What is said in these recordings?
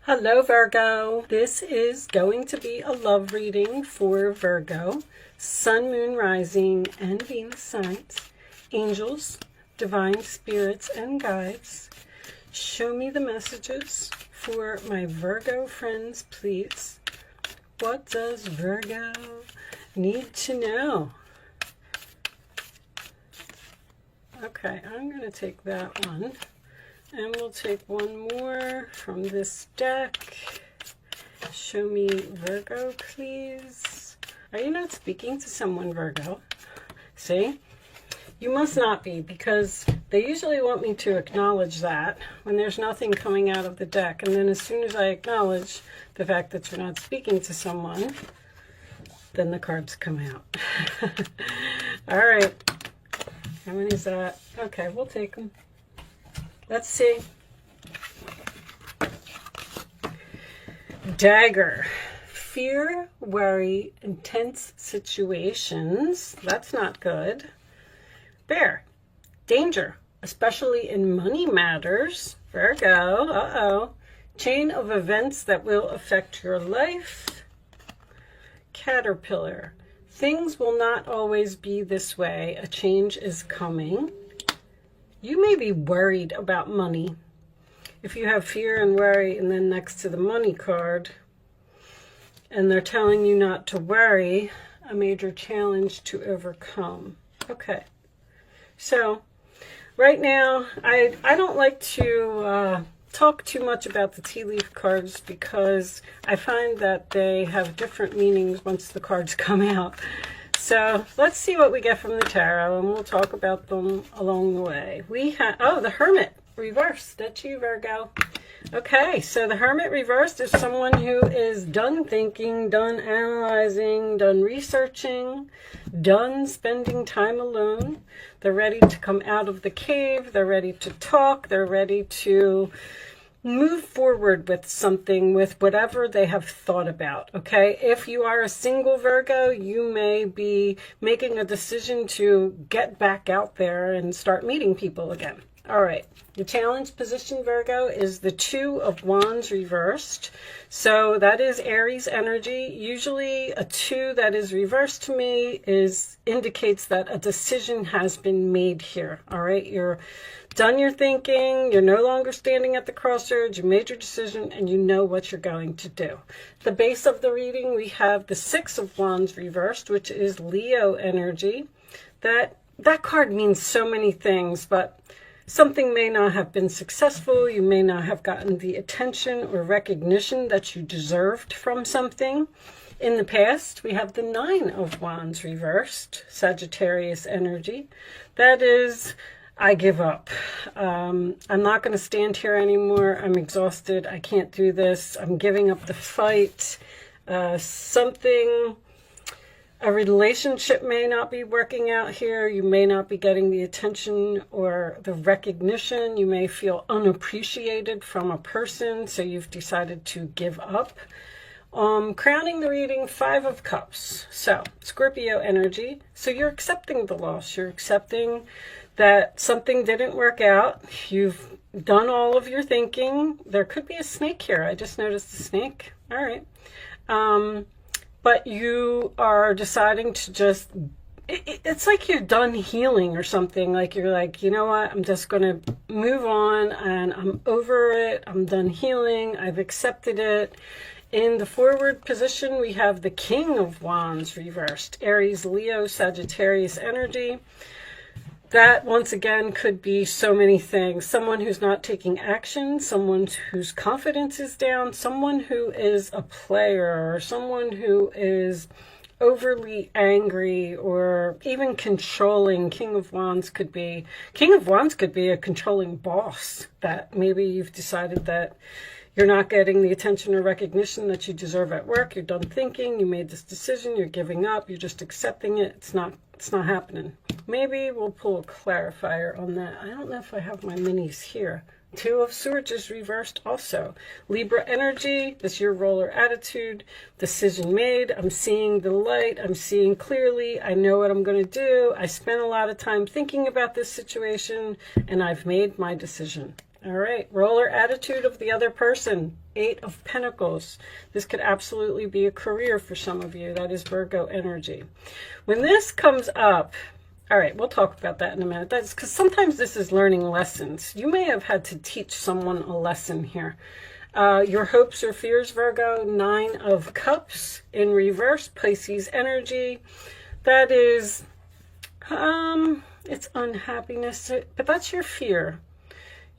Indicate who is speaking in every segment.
Speaker 1: Hello Virgo, this is going to be a love reading for Virgo, Sun, Moon, Rising, and Venus signs, angels, divine spirits, and guides. Show me the messages for my Virgo friends, please. What does Virgo need to know? Okay, I'm going to take that one. And we'll take one more from this deck. Show me Virgo, please. Are you not speaking to someone, Virgo? See? You must not be, because they usually want me to acknowledge that when there's nothing coming out of the deck. And then as soon as I acknowledge the fact that you're not speaking to someone, then the cards come out. All right. How many is that? Okay, we'll take them. Let's see. Dagger. Fear, worry, intense situations. That's not good. Bear. Danger, especially in money matters. Virgo. Uh-oh. Chain of events that will affect your life. Caterpillar. Things will not always be this way. A change is coming. You may be worried about money. If you have fear and worry and then next to the money card, and they're telling you not to worry, a major challenge to overcome. Okay, so right now, I don't like to talk too much about the tea leaf cards because I find that they have different meanings once the cards come out. So let's see what we get from the tarot, and we'll talk about them along the way. We have, oh, the Hermit reversed. That's you, Virgo. Okay, so the Hermit reversed is someone who is done thinking, done analyzing, done researching, done spending time alone. They're ready to come out of the cave. They're ready to talk. They're ready to move forward with something, with whatever they have thought about. Okay, if you are a single Virgo, you may be making a decision to get back out there and start meeting people again. All right, the challenge position, Virgo, is the Two of Wands reversed. So that is Aries energy. Usually a 2 that is reversed to me indicates that a decision has been made here. All right, you're done your thinking, you're no longer standing at the crossroads, you made your decision, and you know what you're going to do. The base of the reading, we have the Six of Wands reversed, which is Leo energy. That card means so many things, but something may not have been successful. You may not have gotten the attention or recognition that you deserved from something. In the past, we have the Nine of Wands reversed, Sagittarius energy. That is, I give up. I'm not going to stand here anymore. I'm exhausted. I can't do this. I'm giving up the fight. A relationship may not be working out here. You may not be getting the attention or the recognition. You may feel unappreciated from a person, so you've decided to give up. Crowning the reading, Five of Cups. So, Scorpio energy. So you're accepting the loss. You're accepting that something didn't work out. You've done all of your thinking. There could be a snake here. I just noticed a snake. All right. But you are deciding to just, it's like you're done healing or something. Like you're like, you know what? I'm just going to move on and I'm over it. I'm done healing. I've accepted it. In the forward position, we have the King of Wands reversed. Aries, Leo, Sagittarius energy. That, once again, could be so many things. Someone who's not taking action, someone whose confidence is down, someone who is a player, or someone who is overly angry or even controlling. King of Wands could be a controlling boss, that maybe you've decided that you're not getting the attention or recognition that you deserve at work. You're done thinking. You made this decision. You're giving up. You're just accepting it. It's not happening. Maybe we'll pull a clarifier on that. I don't know if I have my minis here. Two of Swords is reversed also. Libra energy, this is your roller attitude. Decision made. I'm seeing the light. I'm seeing clearly. I know what I'm going to do. I spent a lot of time thinking about this situation, and I've made my decision. All right, roller attitude of the other person, 8 of Pentacles. This could absolutely be a career for some of you. That is Virgo energy. When this comes up, all right, we'll talk about that in a minute. That's because sometimes this is learning lessons. You may have had to teach someone a lesson here. Your hopes or fears, Virgo, 9 of Cups in reverse, Pisces energy. That is, it's unhappiness, but that's your fear.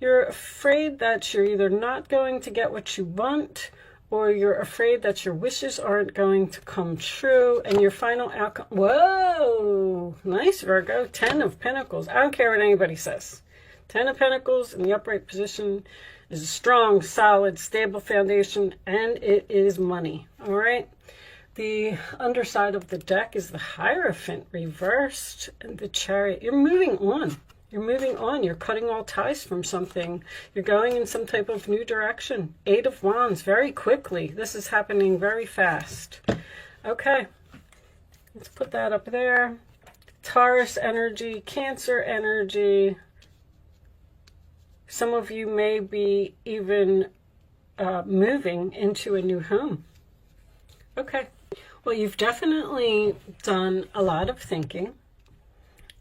Speaker 1: You're afraid that you're either not going to get what you want, or you're afraid that your wishes aren't going to come true, and your final outcome. Whoa, nice, Virgo. 10 of Pentacles. I don't care what anybody says. 10 of Pentacles in the upright position is a strong, solid, stable foundation, and it is money. All right. The underside of the deck is the Hierophant reversed, and the Chariot. You're moving on. You're moving on. You're cutting all ties from something. You're going in some type of new direction. 8 of Wands, very quickly. This is happening very fast. Okay. Let's put that up there. Taurus energy, Cancer energy. Some of you may be even moving into a new home. Okay. Well, you've definitely done a lot of thinking,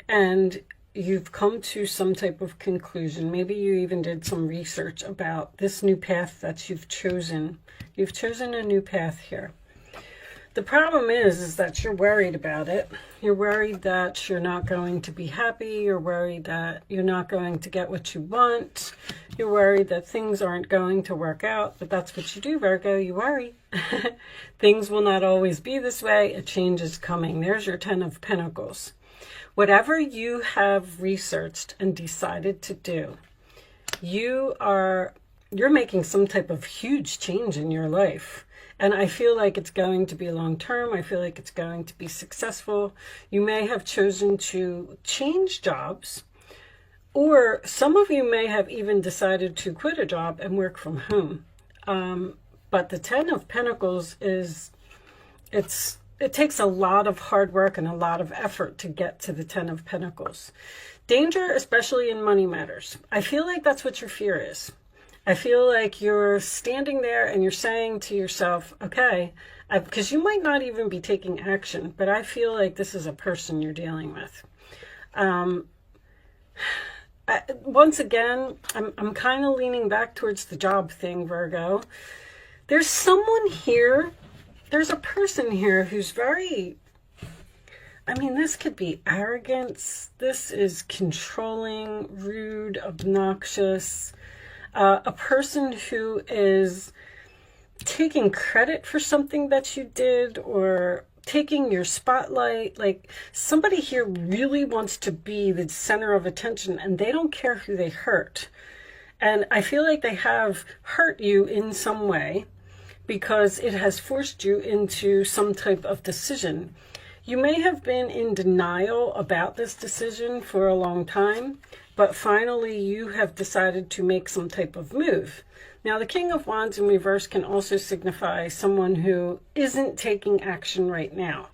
Speaker 1: and you've come to some type of conclusion. Maybe you even did some research about this new path that you've chosen. You've chosen a new path here. The problem is that you're worried about it. You're worried that you're not going to be happy. You're worried that you're not going to get what you want. You're worried that things aren't going to work out. But that's what you do, Virgo. You worry. Things will not always be this way. A change is coming. There's your 10 of Pentacles. Whatever you have researched and decided to do, you're making some type of huge change in your life. And I feel like it's going to be long term. I feel like it's going to be successful. You may have chosen to change jobs, or some of you may have even decided to quit a job and work from home. But the 10 of Pentacles it takes a lot of hard work and a lot of effort to get to the 10 of Pentacles. Danger, especially in money matters. I feel like that's what your fear is. I feel like you're standing there and you're saying to yourself, okay, because you might not even be taking action, but I feel like this is a person you're dealing with. Once again, I'm kind of leaning back towards the job thing, Virgo. There's someone here. There's a person here who's very, I mean, this could be arrogance. This is controlling, rude, obnoxious. A person who is taking credit for something that you did, or taking your spotlight. Like, somebody here really wants to be the center of attention, and they don't care who they hurt. And I feel like they have hurt you in some way, because it has forced you into some type of decision. You may have been in denial about this decision for a long time, but finally you have decided to make some type of move. Now, the King of Wands in reverse can also signify someone who isn't taking action right now.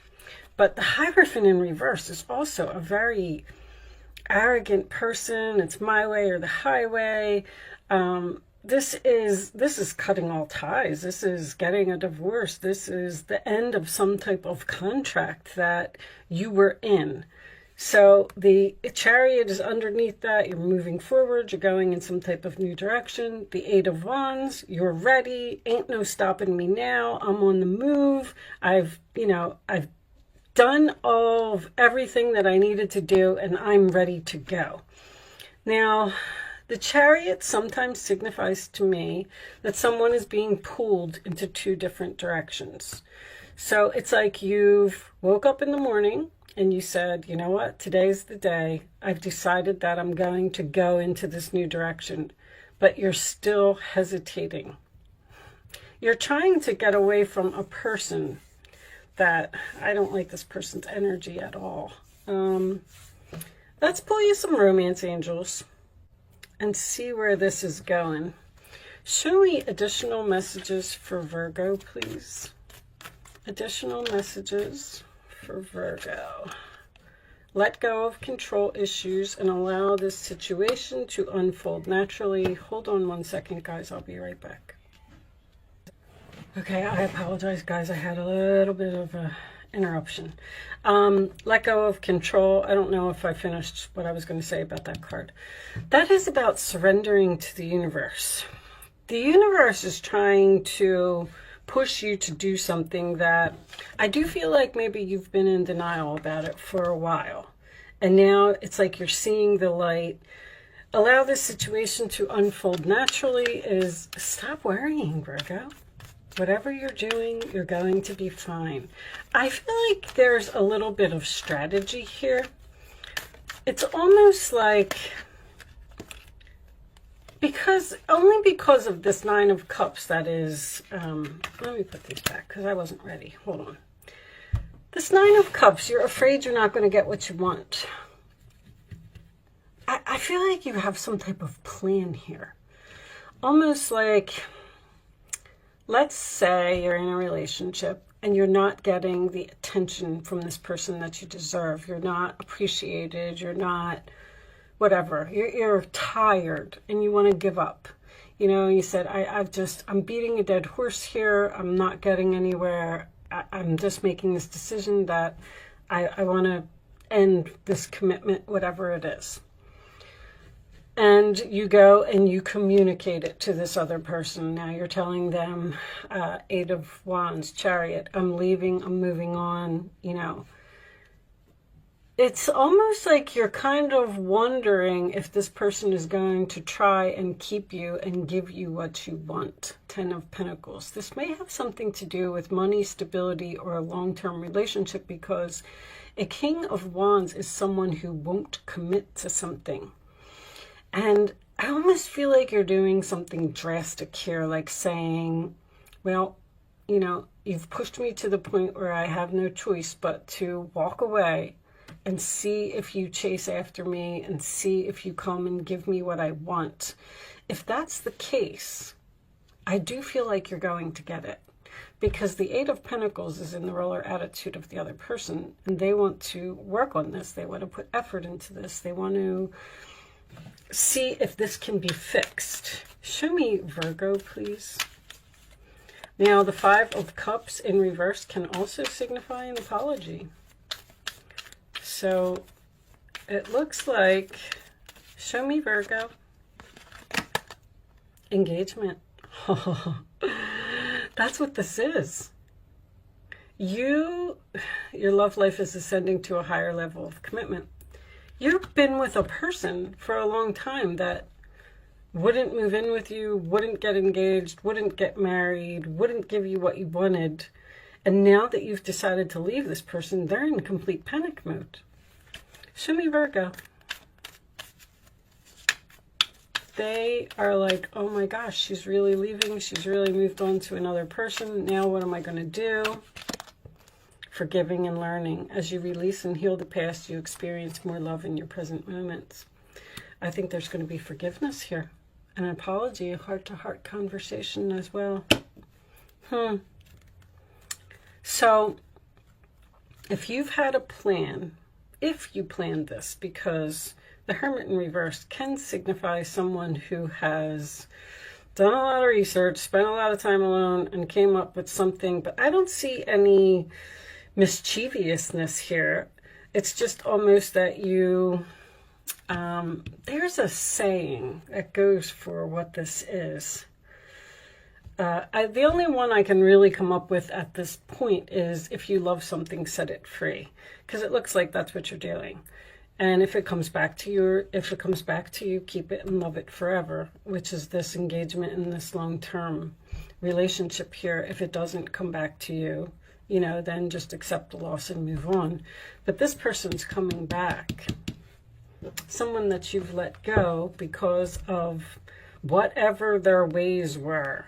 Speaker 1: But the Hierophant in reverse is also a very arrogant person. It's my way or the highway. This is cutting all ties. This is getting a divorce. This is the end of some type of contract that you were in. So the Chariot is underneath that. You're moving forward. You're going in some type of new direction. The 8 of Wands, you're ready. Ain't no stopping me now. I'm on the move. I've done all of everything that I needed to do, and I'm ready to go. Now, the Chariot sometimes signifies to me that someone is being pulled into 2 different directions. So it's like you've woke up in the morning and you said, you know what, today's the day. I've decided that I'm going to go into this new direction, but you're still hesitating. You're trying to get away from a person that, I don't like this person's energy at all. Let's pull you some romance angels and see where this is going. Show me additional messages for Virgo, please. Additional messages for Virgo. Let go of control issues and allow this situation to unfold naturally. Hold on one second, guys. I'll be right back. Okay, I apologize, guys. I had a little bit of a interruption. Let go of control. I don't know if I finished what I was going to say about that card. That is about surrendering to the universe. The universe is trying to push you to do something that I do feel like maybe you've been in denial about it for a while. And now it's like you're seeing the light. Allow this situation to unfold naturally is stop worrying, Virgo. Whatever you're doing, you're going to be fine. I feel like there's a little bit of strategy here. It's almost like, only because of this Nine of Cups that is, let me put these back because I wasn't ready. Hold on. This Nine of Cups, you're afraid you're not going to get what you want. I feel like you have some type of plan here. Almost like, let's say you're in a relationship and you're not getting the attention from this person that you deserve. You're not appreciated. You're not whatever. You're tired and you want to give up. You know, you said, I'm beating a dead horse here. I'm not getting anywhere. I'm just making this decision that I want to end this commitment, whatever it is. And you go and you communicate it to this other person. Now you're telling them, Eight of Wands, Chariot, I'm leaving, I'm moving on, you know. It's almost like you're kind of wondering if this person is going to try and keep you and give you what you want. Ten of Pentacles. This may have something to do with money, stability, or a long-term relationship, because a King of Wands is someone who won't commit to something. And I almost feel like you're doing something drastic here, like saying, well, you know, you've pushed me to the point where I have no choice but to walk away and see if you chase after me and see if you come and give me what I want. If that's the case, I do feel like you're going to get it, because the Eight of Pentacles is in the roller attitude of the other person, and they want to work on this. They want to put effort into this. They want to see if this can be fixed. Show me Virgo, please. Now, the Five of Cups in reverse can also signify an apology. So it looks like, show me Virgo. Engagement. That's what this is. Your love life is ascending to a higher level of commitment. You've been with a person for a long time that wouldn't move in with you, wouldn't get engaged, wouldn't get married, wouldn't give you what you wanted. And now that you've decided to leave this person, they're in complete panic mode. Show me Virgo. They are like, oh my gosh, she's really leaving. She's really moved on to another person. Now what am I going to do? Forgiving and learning. As you release and heal the past, you experience more love in your present moments. I think there's going to be forgiveness here. An apology, a heart-to-heart conversation as well. So, if you've had a plan, if you planned this, because the Hermit in reverse can signify someone who has done a lot of research, spent a lot of time alone, and came up with something, but I don't see any mischievousness here. It's just almost that you, there's a saying that goes for what this is. The only one I can really come up with at this point is, if you love something, set it free, because it looks like that's what you're doing. And if it comes back to you, keep it and love it forever, which is this engagement in this long-term relationship here. If it doesn't come back to you, you know, then just accept the loss and move on. But this person's coming back. Someone that you've let go because of whatever their ways were.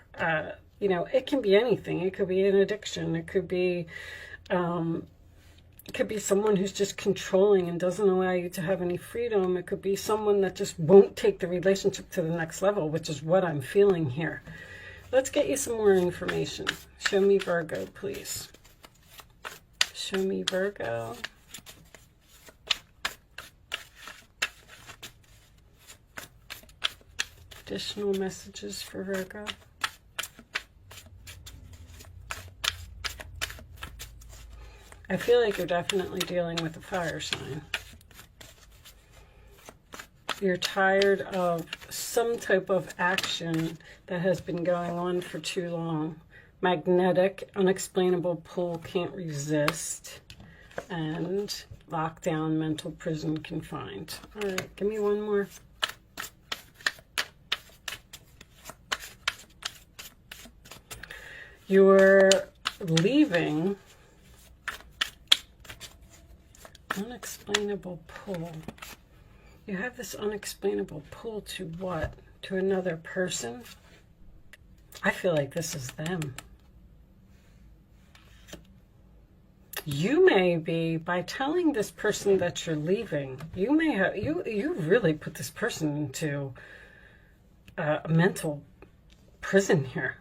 Speaker 1: You know, it can be anything. It could be an addiction. It could be someone who's just controlling and doesn't allow you to have any freedom. It could be someone that just won't take the relationship to the next level, which is what I'm feeling here. Let's get you some more information. Show me Virgo, please. Show me Virgo. Additional messages for Virgo. I feel like you're definitely dealing with a fire sign. You're tired of some type of action that has been going on for too long. Magnetic, unexplainable pull, can't resist. And lockdown, mental prison, confined. All right, give me one more. You're leaving. Unexplainable pull. You have this unexplainable pull to what? To another person? I feel like this is them. You may be, by telling this person that you're leaving, you may have, you really put this person into a mental prison here.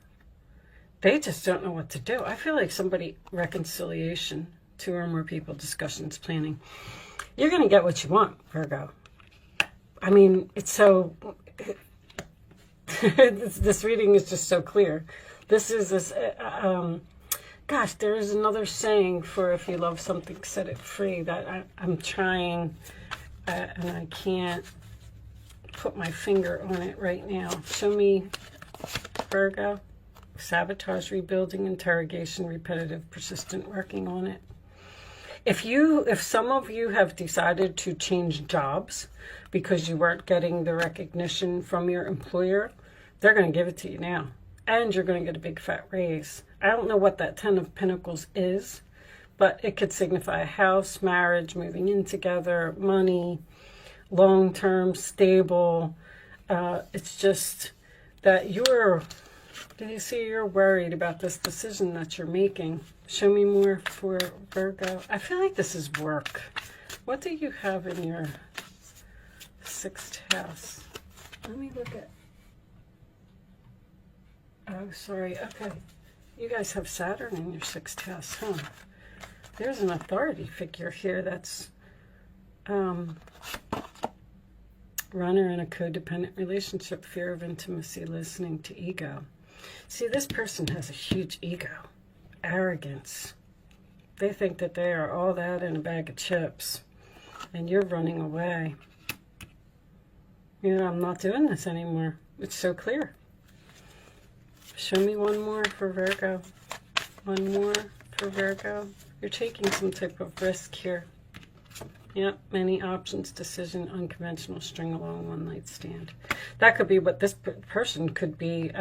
Speaker 1: They just don't know what to do. I feel like somebody, reconciliation, 2 or more people, discussions, planning. You're going to get what you want, Virgo. I mean, it's so, this reading is just so clear. This is this, gosh, there is another saying for if you love something, set it free, that I'm trying, and I can't put my finger on it right now. Show me, Virgo. Sabotage, rebuilding, interrogation, repetitive, persistent, working on it. If some of you have decided to change jobs because you weren't getting the recognition from your employer, they're going to give it to you now. And you're going to get a big fat raise. I don't know what that 10 of Pentacles is, but it could signify a house, marriage, moving in together, money, long-term, stable. It's just that you're worried about this decision that you're making. Show me more for Virgo. I feel like this is work. What do you have in your 6th house? Let me look at... Oh, sorry. Okay. You guys have Saturn in your 6th house, huh? There's an authority figure here that's runner in a codependent relationship, fear of intimacy, listening to ego. See, this person has a huge ego, arrogance. They think that they are all that in a bag of chips, and you're running away. You know, I'm not doing this anymore. It's so clear. Show me one more for Virgo. One more for Virgo. You're taking some type of risk here. Yep, many options, decision, unconventional, string along, one night stand. That could be what this person could be,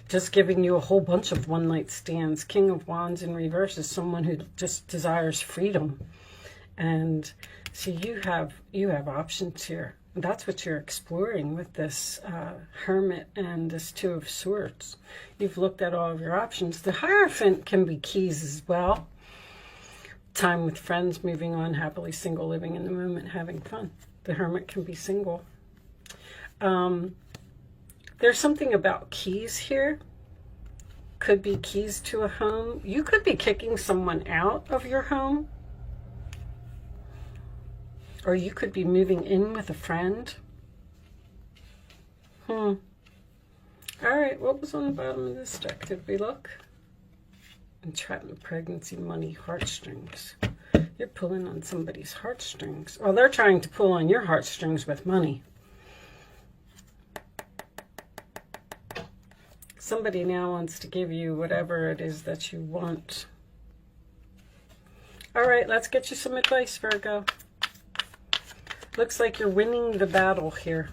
Speaker 1: just giving you a whole bunch of one night stands. King of Wands in reverse is someone who just desires freedom. And see, you have options here. That's what you're exploring with this Hermit and this 2 of Swords. You've looked at all of your options. The Hierophant can be keys as well. Time with friends, moving on, happily single, living in the moment, having fun. The Hermit can be single. There's something about keys here. Could be keys to a home. You could be kicking someone out of your home. Or you could be moving in with a friend. All right, what was on the bottom of this deck? Did we look? Entrapment, pregnancy, money, heartstrings. You're pulling on somebody's heartstrings. Well, they're trying to pull on your heartstrings with money. Somebody now wants to give you whatever it is that you want. All right, let's get you some advice, Virgo. Looks like you're winning the battle here.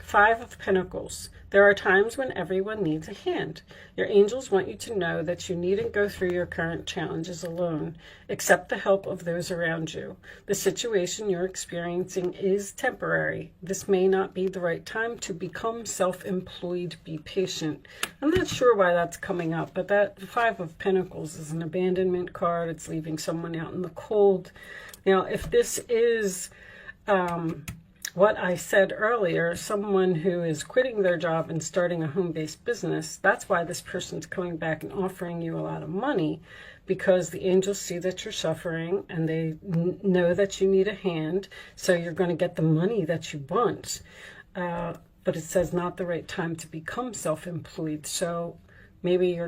Speaker 1: 5 of Pentacles. There are times when everyone needs a hand. Your angels want you to know that you needn't go through your current challenges alone. Accept the help of those around you. The situation you're experiencing is temporary. This may not be the right time to become self-employed. Be patient. I'm not sure why that's coming up, but that 5 of Pentacles is an abandonment card. It's leaving someone out in the cold. Now, if this is... what I said earlier, someone who is quitting their job and starting a home-based business, that's why this person's coming back and offering you a lot of money, because the angels see that you're suffering and they know that you need a hand, so you're going to get the money that you want. but it says not the right time to become self-employed. So maybe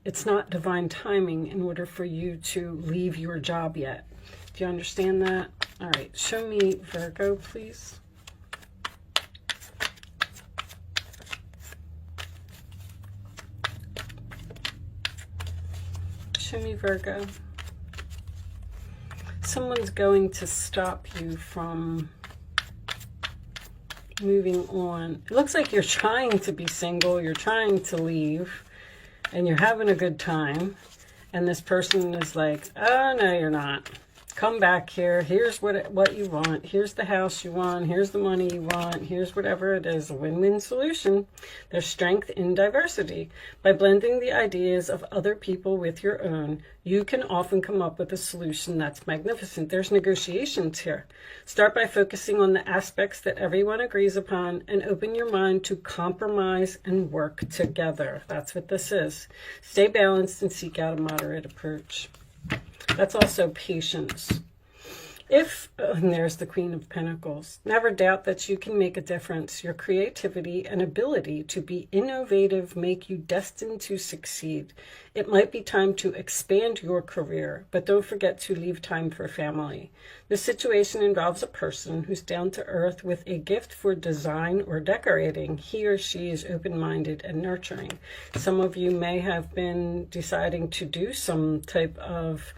Speaker 1: it's not divine timing in order for you to leave your job yet. Do you understand that? All right, show me Virgo, please. Show me Virgo. Someone's going to stop you from moving on. It looks like you're trying to be single, you're trying to leave, and you're having a good time. And this person is like, oh, no, you're not. Come back here. Here's what you want. Here's the house you want. Here's the money you want. Here's whatever it is. A win-win solution. There's strength in diversity. By blending the ideas of other people with your own, you can often come up with a solution that's magnificent. There's negotiations here. Start by focusing on the aspects that everyone agrees upon and open your mind to compromise and work together. That's what this is. Stay balanced and seek out a moderate approach. That's also patience. And there's the Queen of Pentacles. Never doubt that you can make a difference. Your creativity and ability to be innovative make you destined to succeed. It might be time to expand your career, but don't forget to leave time for family. This situation involves a person who's down to earth with a gift for design or decorating. He or she is open-minded and nurturing. Some of you may have been deciding to do some type of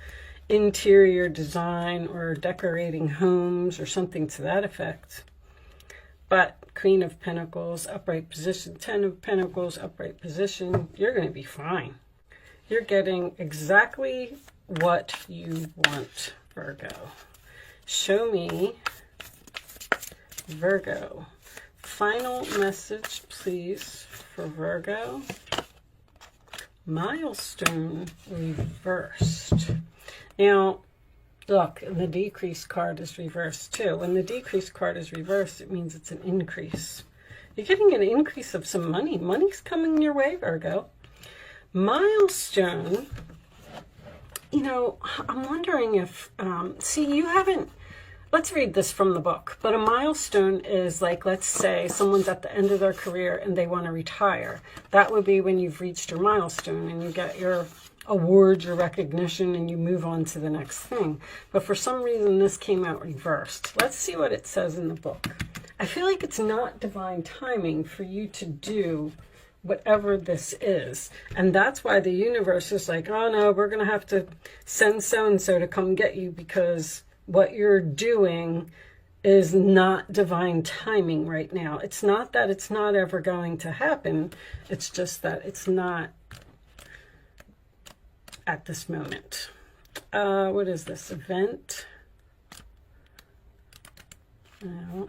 Speaker 1: interior design or decorating homes or something to that effect. But Queen of Pentacles, upright position, 10 of Pentacles, upright position, you're going to be fine. You're getting exactly what you want, Virgo. Show me Virgo. Final message, please, for Virgo. Milestone reversed. Now, look, the decrease card is reversed too. When the decrease card is reversed, it means it's an increase. You're getting an increase of some money. Money's coming your way, Virgo. Milestone, you know, I'm wondering if, see, you haven't, let's read this from the book. But a milestone is like, let's say someone's at the end of their career and they want to retire. That would be when you've reached your milestone and you get your award, your recognition, and you move on to the next thing. But for some reason, this came out reversed. Let's see what it says in the book. I feel like it's not divine timing for you to do whatever this is. And that's why the universe is like, oh no, we're going to have to send so-and-so to come get you because what you're doing is not divine timing right now. It's not that it's not ever going to happen. It's just that it's not at this moment. What is this? Event? No.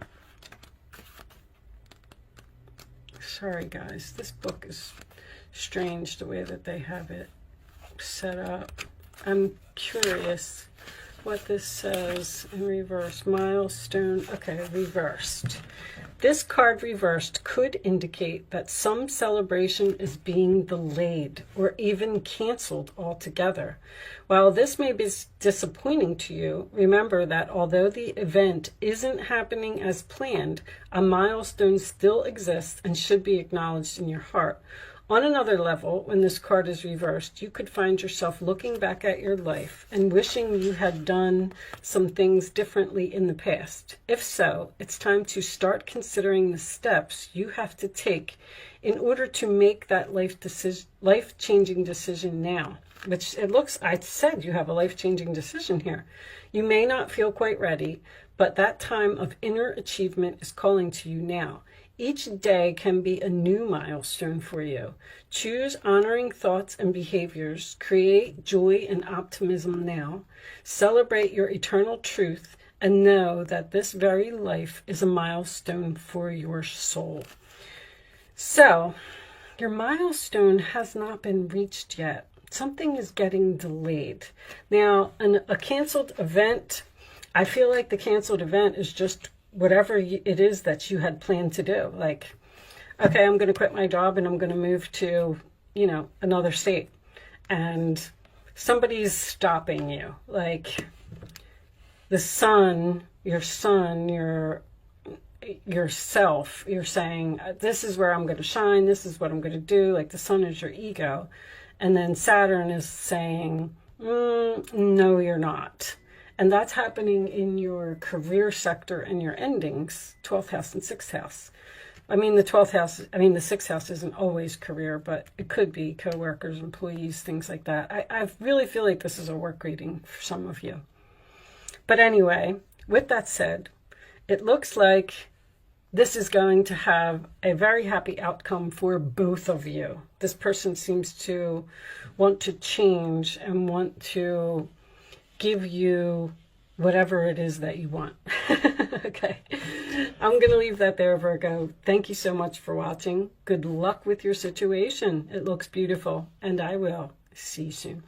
Speaker 1: Sorry, guys. This book is strange the way that they have it set up. I'm curious what this says in reverse. Milestone. Okay, reversed. This card reversed could indicate that some celebration is being delayed or even canceled altogether. While this may be disappointing to you, remember that although the event isn't happening as planned, a milestone still exists and should be acknowledged in your heart. On another level, when this card is reversed, you could find yourself looking back at your life and wishing you had done some things differently in the past. If so, it's time to start considering the steps you have to take in order to make that life-changing decision now. Which it looks, I said you have a life-changing decision here. You may not feel quite ready, but that time of inner achievement is calling to you now. Each day can be a new milestone for you. Choose honoring thoughts and behaviors. Create joy and optimism now. Celebrate your eternal truth and know that this very life is a milestone for your soul. So, your milestone has not been reached yet. Something is getting delayed. Now, a canceled event, I feel like the canceled event is just whatever it is that you had planned to do. Like, okay, I'm going to quit my job and I'm going to move to, you know, another state. And somebody's stopping you. Like the son, your yourself. You're saying, this is where I'm going to shine. This is what I'm going to do. Like the sun is your ego. And then Saturn is saying, no, you're not. And that's happening in your career sector and your endings, 12th house and 6th house. I mean, the 12th house, I mean, the 6th house isn't always career, but it could be co-workers, employees, things like that. I really feel like this is a work reading for some of you. But anyway, with that said, it looks like this is going to have a very happy outcome for both of you. This person seems to want to change and want to give you whatever it is that you want. Okay, I'm going to leave that there, Virgo. Thank you so much for watching. Good luck with your situation. It looks beautiful, and I will see you soon.